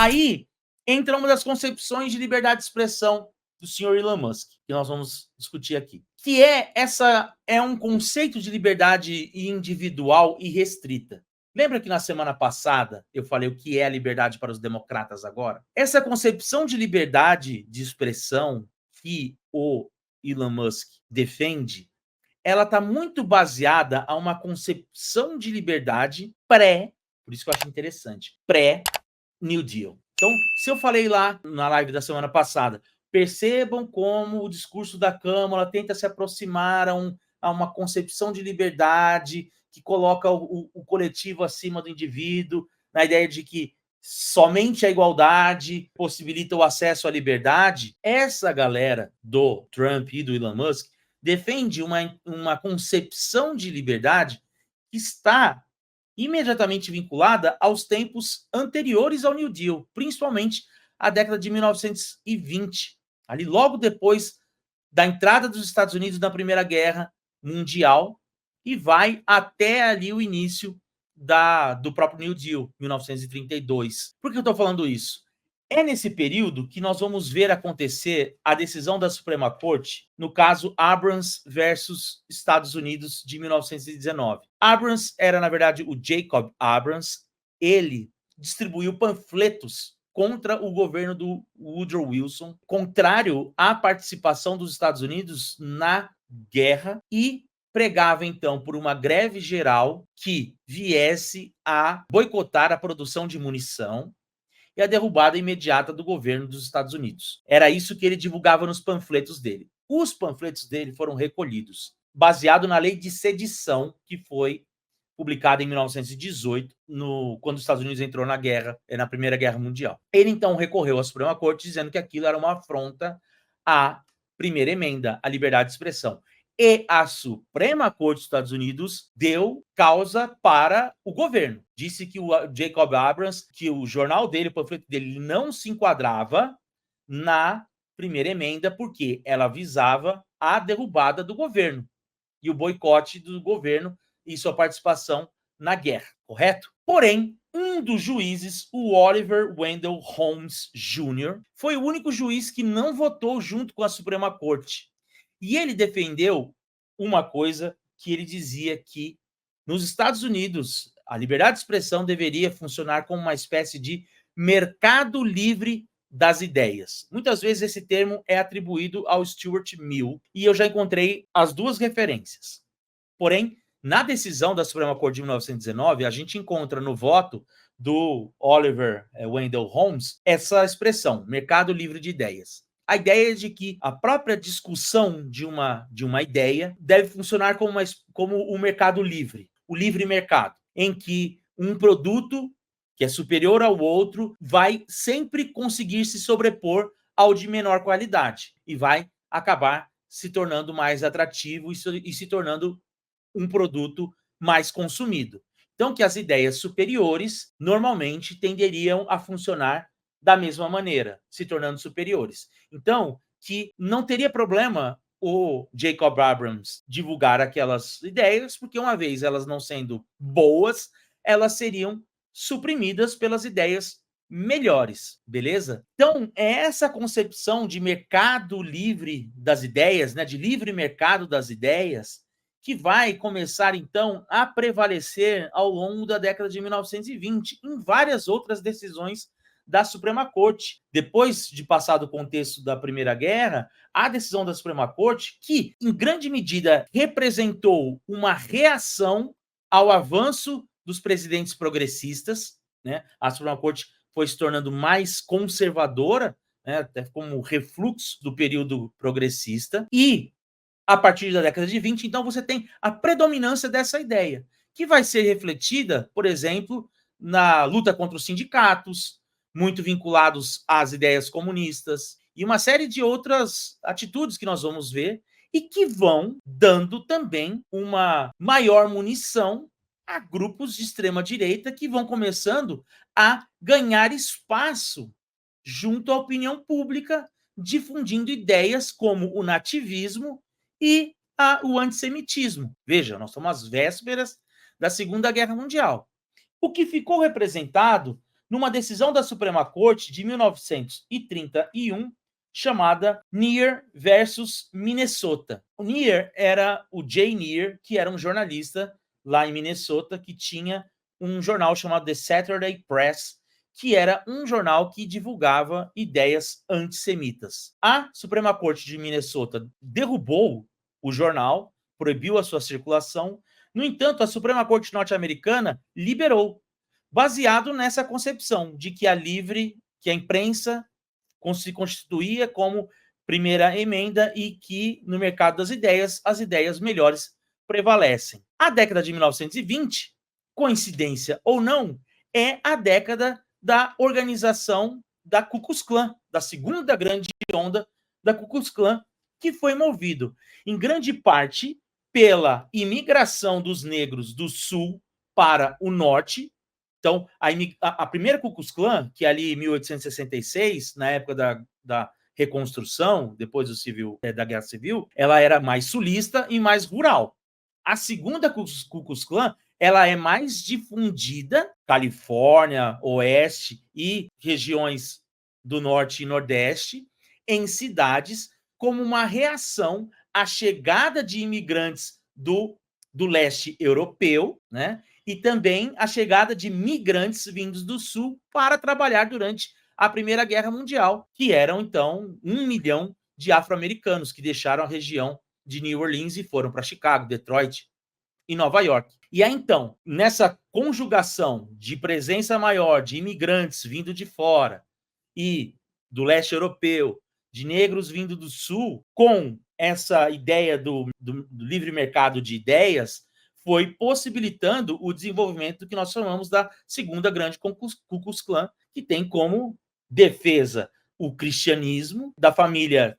Aí entra uma das concepções de liberdade de expressão do senhor Elon Musk, que nós vamos discutir aqui, que é um conceito de liberdade individual e restrita. Lembra que na semana passada eu falei o que é a liberdade para os democratas agora? Essa concepção de liberdade de expressão que o Elon Musk defende, ela está muito baseada a uma concepção de liberdade por isso que eu acho interessante, pré-New Deal. Então, se eu falei lá na live da semana passada, percebam como o discurso da Câmara tenta se aproximar a uma concepção de liberdade que coloca o coletivo acima do indivíduo, na ideia de que somente a igualdade possibilita o acesso à liberdade. Essa galera do Trump e do Elon Musk defende uma concepção de liberdade que está imediatamente vinculada aos tempos anteriores ao New Deal, principalmente a década de 1920, ali logo depois da entrada dos Estados Unidos na Primeira Guerra Mundial, e vai até ali o início do próprio New Deal, 1932. Por que eu estou falando isso? É nesse período que nós vamos ver acontecer a decisão da Suprema Corte no caso Abrams versus Estados Unidos de 1919. Abrams era, na verdade, o Jacob Abrams. Ele distribuiu panfletos contra o governo do Woodrow Wilson, contrário à participação dos Estados Unidos na guerra, e pregava, então, por uma greve geral que viesse a boicotar a produção de munição e a derrubada imediata do governo dos Estados Unidos. Era isso que ele divulgava nos panfletos dele. Os panfletos dele foram recolhidos, baseado na lei de sedição, que foi publicada em 1918, quando os Estados Unidos entrou na Primeira Guerra Mundial. Ele, então, recorreu à Suprema Corte, dizendo que aquilo era uma afronta à primeira emenda, à liberdade de expressão. E a Suprema Corte dos Estados Unidos deu causa para o governo. Disse que o Jacob Abrams, que o jornal dele, o panfleto dele, não se enquadrava na primeira emenda, porque ela visava a derrubada do governo e o boicote do governo e sua participação na guerra, correto? Porém, um dos juízes, o Oliver Wendell Holmes Jr., foi o único juiz que não votou junto com a Suprema Corte. E ele defendeu uma coisa que ele dizia que nos Estados Unidos a liberdade de expressão deveria funcionar como uma espécie de mercado livre das ideias. Muitas vezes esse termo é atribuído ao Stuart Mill, e eu já encontrei as duas referências. Porém, na decisão da Suprema Corte de 1919, a gente encontra no voto do Oliver Wendell Holmes essa expressão, mercado livre de ideias. A ideia é de que a própria discussão de uma ideia deve funcionar como o mercado livre, o livre mercado, em que um produto que é superior ao outro vai sempre conseguir se sobrepor ao de menor qualidade e vai acabar se tornando mais atrativo e se tornando um produto mais consumido. Então, que as ideias superiores normalmente tenderiam a funcionar da mesma maneira, se tornando superiores. Então, que não teria problema o Jacob Abrams divulgar aquelas ideias, porque uma vez elas não sendo boas, elas seriam suprimidas pelas ideias melhores, beleza? Então, é essa concepção de mercado livre das ideias, né, de livre mercado das ideias, que vai começar, então, a prevalecer ao longo da década de 1920, em várias outras decisões da Suprema Corte. Depois de passado o contexto da Primeira Guerra, a decisão da Suprema Corte, que, em grande medida, representou uma reação ao avanço dos presidentes progressistas, né? A Suprema Corte foi se tornando mais conservadora, né, até como refluxo do período progressista, e a partir da década de 20, então você tem a predominância dessa ideia, que vai ser refletida, por exemplo, na luta contra os sindicatos, muito vinculados às ideias comunistas, e uma série de outras atitudes que nós vamos ver, e que vão dando também uma maior munição a grupos de extrema-direita que vão começando a ganhar espaço junto à opinião pública, difundindo ideias como o nativismo e o antissemitismo. Veja, nós estamos às vésperas da Segunda Guerra Mundial. O que ficou representado numa decisão da Suprema Corte de 1931, chamada Neer versus Minnesota. O Neer era o Jay Neer, que era um jornalista lá em Minnesota, que tinha um jornal chamado The Saturday Press, que era um jornal que divulgava ideias antissemitas. A Suprema Corte de Minnesota derrubou o jornal, proibiu a sua circulação. No entanto, a Suprema Corte norte-americana liberou, baseado nessa concepção de que a imprensa se constituía como primeira emenda e que no mercado das ideias, as ideias melhores prevalecem. A década de 1920, coincidência ou não, é a década da organização da Ku Klux Klan, da segunda grande onda da Ku Klux Klan, que foi movido em grande parte pela imigração dos negros do sul para o norte. Então, a primeira Ku Klux Klan, que é ali em 1866, na época da reconstrução, depois da Guerra Civil, ela era mais sulista e mais rural. A segunda Ku Klux Klan, ela é mais difundida, Califórnia, Oeste e regiões do Norte e Nordeste, em cidades, como uma reação à chegada de imigrantes do leste europeu, né? E também a chegada de migrantes vindos do sul para trabalhar durante a Primeira Guerra Mundial, que eram, então, 1 milhão de afro-americanos que deixaram a região de New Orleans e foram para Chicago, Detroit e Nova York. E aí, então, nessa conjugação de presença maior de imigrantes vindo de fora e do leste europeu, de negros vindo do sul, com essa ideia do livre mercado de ideias, foi possibilitando o desenvolvimento do que nós chamamos da segunda grande Ku Klux Klan, que tem como defesa o cristianismo da família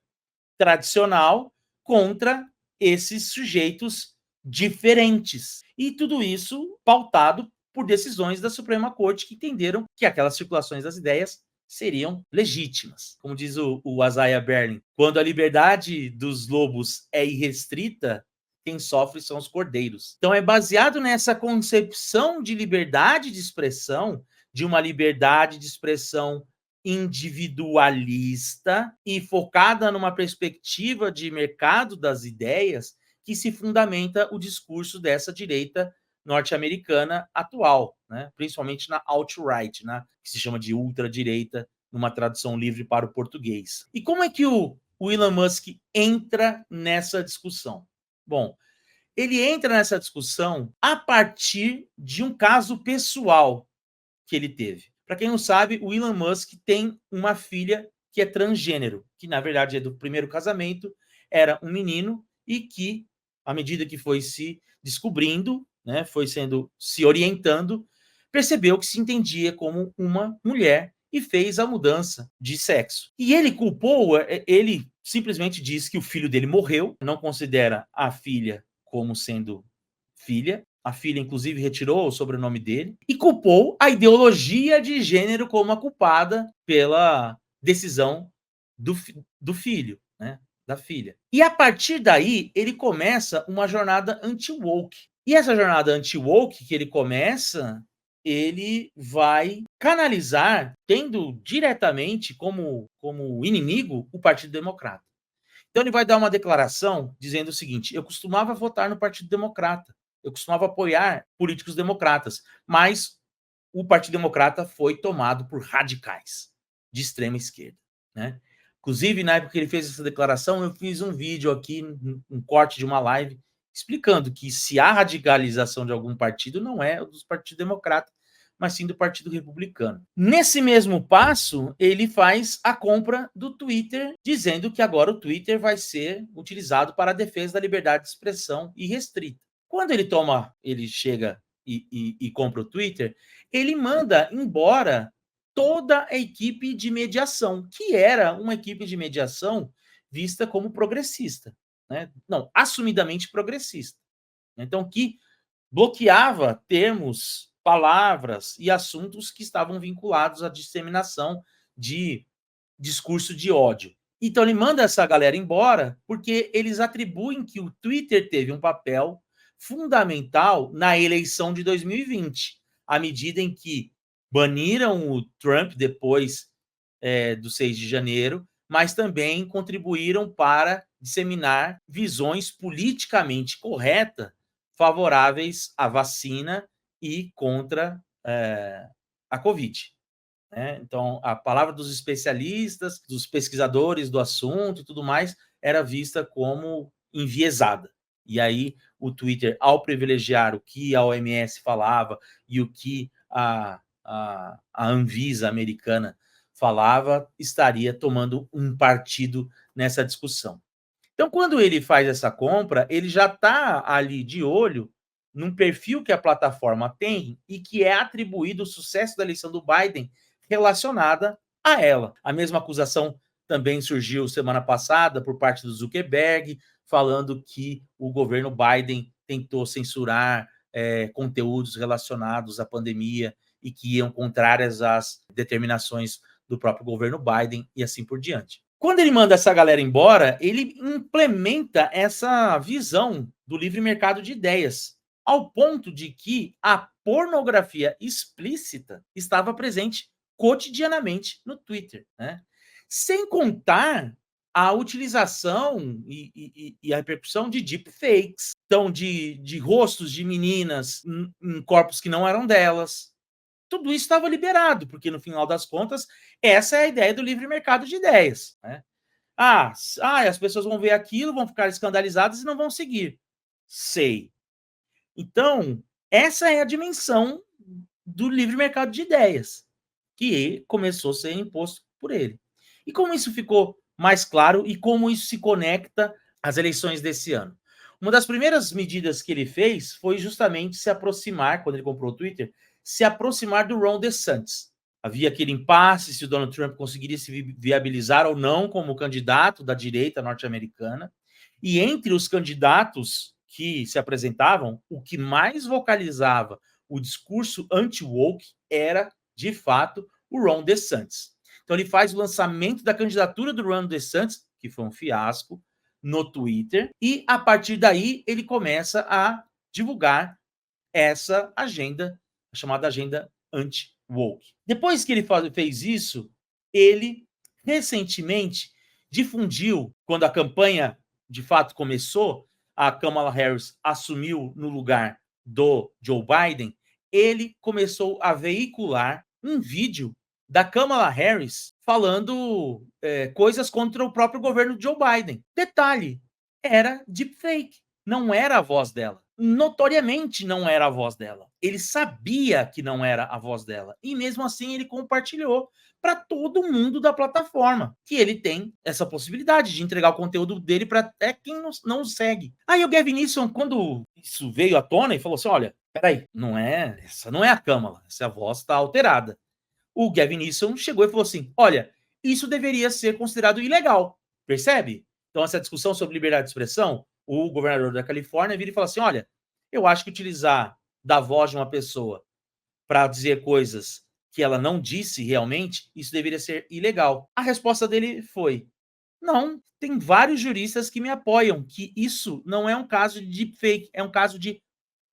tradicional contra esses sujeitos diferentes. E tudo isso pautado por decisões da Suprema Corte, que entenderam que aquelas circulações das ideias seriam legítimas. Como diz o Isaiah Berlin, quando a liberdade dos lobos é irrestrita, quem sofre são os cordeiros. Então é baseado nessa concepção de liberdade de expressão, de uma liberdade de expressão individualista e focada numa perspectiva de mercado das ideias, que se fundamenta o discurso dessa direita norte-americana atual, né? Principalmente na alt-right, né? Que se chama de ultradireita, numa tradução livre para o português. E como é que o Elon Musk entra nessa discussão? Bom, ele entra nessa discussão a partir de um caso pessoal que ele teve. Para quem não sabe, o Elon Musk tem uma filha que é transgênero, que na verdade é do primeiro casamento, era um menino e que, à medida que foi se descobrindo, né, foi se orientando, percebeu que se entendia como uma mulher e fez a mudança de sexo. E ele simplesmente diz que o filho dele morreu, não considera a filha como sendo filha. A filha, inclusive, retirou o sobrenome dele e culpou a ideologia de gênero como a culpada pela decisão do filho, né? Da filha. E a partir daí, ele começa uma jornada anti-woke. E essa jornada anti-woke que ele começa, ele vai canalizar, tendo diretamente como inimigo o Partido Democrata. Então ele vai dar uma declaração dizendo o seguinte: eu costumava votar no Partido Democrata, eu costumava apoiar políticos democratas, mas o Partido Democrata foi tomado por radicais de extrema esquerda, né? Inclusive, na época que ele fez essa declaração, eu fiz um vídeo aqui, um corte de uma live, explicando que se há radicalização de algum partido, não é o do Partido Democrata, mas sim do Partido Republicano. Nesse mesmo passo, ele faz a compra do Twitter, dizendo que agora o Twitter vai ser utilizado para a defesa da liberdade de expressão irrestrita. Quando ele chega e compra o Twitter, ele manda embora toda a equipe de mediação, que era uma equipe de mediação vista como progressista, né? Não, assumidamente progressista. Então, que bloqueava termos, palavras e assuntos que estavam vinculados à disseminação de discurso de ódio. Então, ele manda essa galera embora porque eles atribuem que o Twitter teve um papel fundamental na eleição de 2020, à medida em que baniram o Trump depois do 6 de janeiro, mas também contribuíram para disseminar visões politicamente corretas favoráveis à vacina e contra a Covid. Né? Então, a palavra dos especialistas, dos pesquisadores do assunto e tudo mais, era vista como enviesada. E aí, o Twitter, ao privilegiar o que a OMS falava e o que a Anvisa americana falava, estaria tomando um partido nessa discussão. Então, quando ele faz essa compra, ele já está ali de olho num perfil que a plataforma tem e que é atribuído o sucesso da eleição do Biden relacionada a ela. A mesma acusação também surgiu semana passada por parte do Zuckerberg, falando que o governo Biden tentou censurar conteúdos relacionados à pandemia e que iam contrárias às determinações do próprio governo Biden e assim por diante. Quando ele manda essa galera embora, ele implementa essa visão do livre mercado de ideias, ao ponto de que a pornografia explícita estava presente cotidianamente no Twitter, né? Sem contar a utilização e a repercussão de deepfakes, então de rostos de meninas em corpos que não eram delas. Tudo isso estava liberado, porque no final das contas, essa é a ideia do livre mercado de ideias. Né? As pessoas vão ver aquilo, vão ficar escandalizadas e não vão seguir. Sei. Então, essa é a dimensão do livre mercado de ideias, que começou a ser imposto por ele. E como isso ficou mais claro e como isso se conecta às eleições desse ano? Uma das primeiras medidas que ele fez foi justamente se aproximar, quando ele comprou o Twitter, se aproximar do Ron DeSantis. Havia aquele impasse se o Donald Trump conseguiria se viabilizar ou não como candidato da direita norte-americana. E entre os candidatos que se apresentavam, o que mais vocalizava o discurso anti-woke era, de fato, o Ron DeSantis. Então ele faz o lançamento da candidatura do Ron DeSantis, que foi um fiasco, no Twitter, e a partir daí ele começa a divulgar essa agenda, a chamada agenda anti-woke. Depois que ele fez isso, ele recentemente difundiu, quando a campanha de fato começou, a Kamala Harris assumiu no lugar do Joe Biden, ele começou a veicular um vídeo da Kamala Harris falando coisas contra o próprio governo de Joe Biden. Detalhe, era deepfake, não era a voz dela. Notoriamente não era a voz dela. Ele sabia que não era a voz dela. E mesmo assim ele compartilhou para todo mundo da plataforma, que ele tem essa possibilidade de entregar o conteúdo dele para até quem não o segue. Aí o Gavin Newsom, quando isso veio à tona, ele falou assim, olha, peraí, essa não é a Kamala, essa voz está alterada. O Gavin Newsom chegou e falou assim, olha, isso deveria ser considerado ilegal, percebe? Então essa discussão sobre liberdade de expressão, o governador da Califórnia vira e fala assim, olha, eu acho que utilizar da voz de uma pessoa para dizer coisas que ela não disse realmente, isso deveria ser ilegal. A resposta dele foi, não, tem vários juristas que me apoiam, que isso não é um caso de deepfake, é um caso de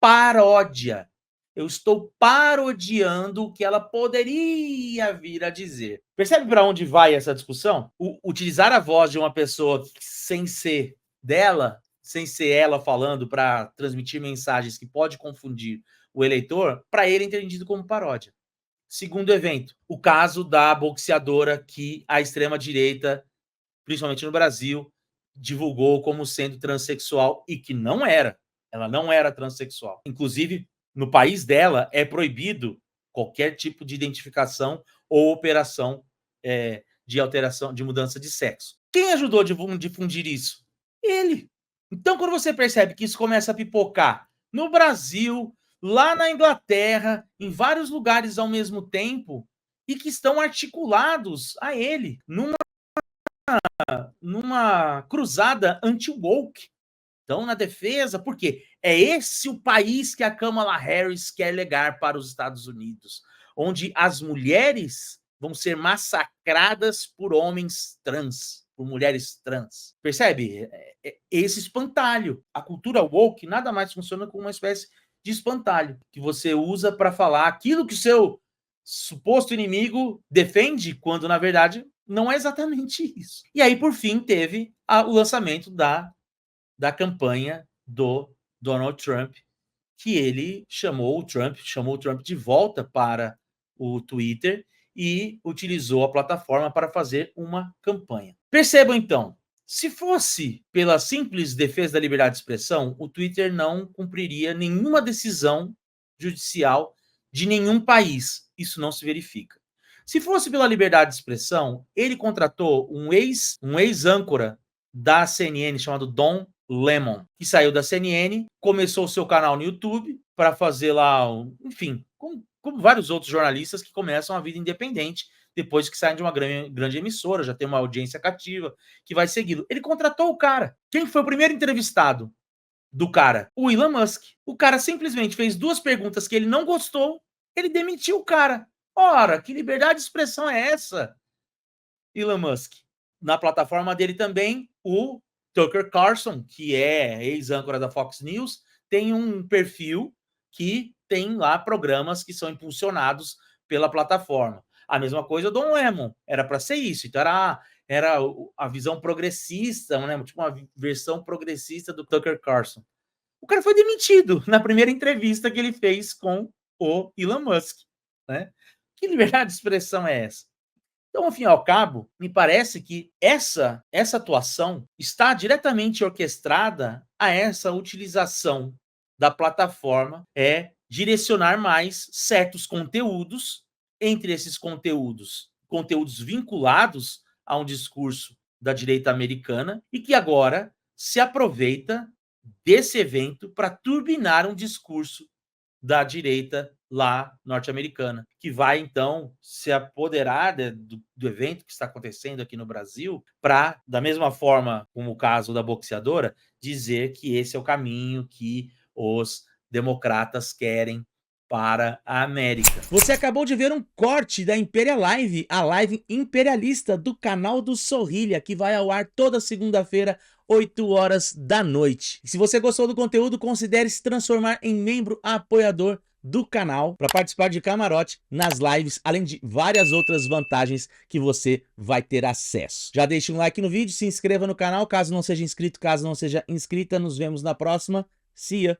paródia. Eu estou parodiando o que ela poderia vir a dizer. Percebe para onde vai essa discussão? Utilizar a voz de uma pessoa sem ser dela, sem ser ela falando para transmitir mensagens que pode confundir o eleitor, para ele é entendido como paródia. Segundo evento, o caso da boxeadora que a extrema-direita, principalmente no Brasil, divulgou como sendo transexual e que não era. Ela não era transexual. Inclusive, no país dela, é proibido qualquer tipo de identificação ou operação de alteração, de mudança de sexo. Quem ajudou a difundir isso? Ele. Então, quando você percebe que isso começa a pipocar no Brasil, lá na Inglaterra, em vários lugares ao mesmo tempo, e que estão articulados a ele, numa cruzada anti-woke. Então, na defesa, por quê? É esse o país que a Kamala Harris quer legar para os Estados Unidos, onde as mulheres vão ser massacradas por homens trans, por mulheres trans. Percebe? Esse espantalho. A cultura woke nada mais funciona como uma espécie de espantalho que você usa para falar aquilo que o seu suposto inimigo defende, quando na verdade não é exatamente isso. E aí, por fim, teve o lançamento da campanha do Donald Trump, que ele chamou o Trump de volta para o Twitter e utilizou a plataforma para fazer uma campanha. Percebam então, se fosse pela simples defesa da liberdade de expressão, o Twitter não cumpriria nenhuma decisão judicial de nenhum país. Isso não se verifica. Se fosse pela liberdade de expressão, ele contratou um ex-âncora da CNN chamado Don Lemon, que saiu da CNN, começou o seu canal no YouTube para fazer lá, enfim, como vários outros jornalistas que começam a vida independente depois que saem de uma grande emissora, já tem uma audiência cativa que vai segui-lo. Ele contratou o cara. Quem foi o primeiro entrevistado do cara? O Elon Musk. O cara simplesmente fez 2 perguntas que ele não gostou, ele demitiu o cara. Ora, que liberdade de expressão é essa, Elon Musk? Na plataforma dele também, o Tucker Carlson, que é ex-âncora da Fox News, tem um perfil que tem lá programas que são impulsionados pela plataforma. A mesma coisa do Don Lemon, era para ser isso. Então era a visão progressista, né? Tipo uma versão progressista do Tucker Carlson. O cara foi demitido na primeira entrevista que ele fez com o Elon Musk, né? Que liberdade de expressão é essa? Então, ao fim e ao cabo, me parece que essa atuação está diretamente orquestrada a essa utilização da plataforma, direcionar mais certos conteúdos, entre esses conteúdos vinculados a um discurso da direita americana e que agora se aproveita desse evento para turbinar um discurso da direita lá norte-americana, que vai então se apoderar do evento que está acontecendo aqui no Brasil para, da mesma forma como o caso da boxeadora, dizer que esse é o caminho que os democratas querem para a América. Você acabou de ver um corte da Imperial Live, a live imperialista do canal do Sorrilha, que vai ao ar toda segunda-feira, 8 horas da noite. E se você gostou do conteúdo, considere se transformar em membro apoiador do canal para participar de camarote nas lives, além de várias outras vantagens que você vai ter acesso. Já deixe um like no vídeo, se inscreva no canal caso não seja inscrito, caso não seja inscrita. Nos vemos na próxima. See ya!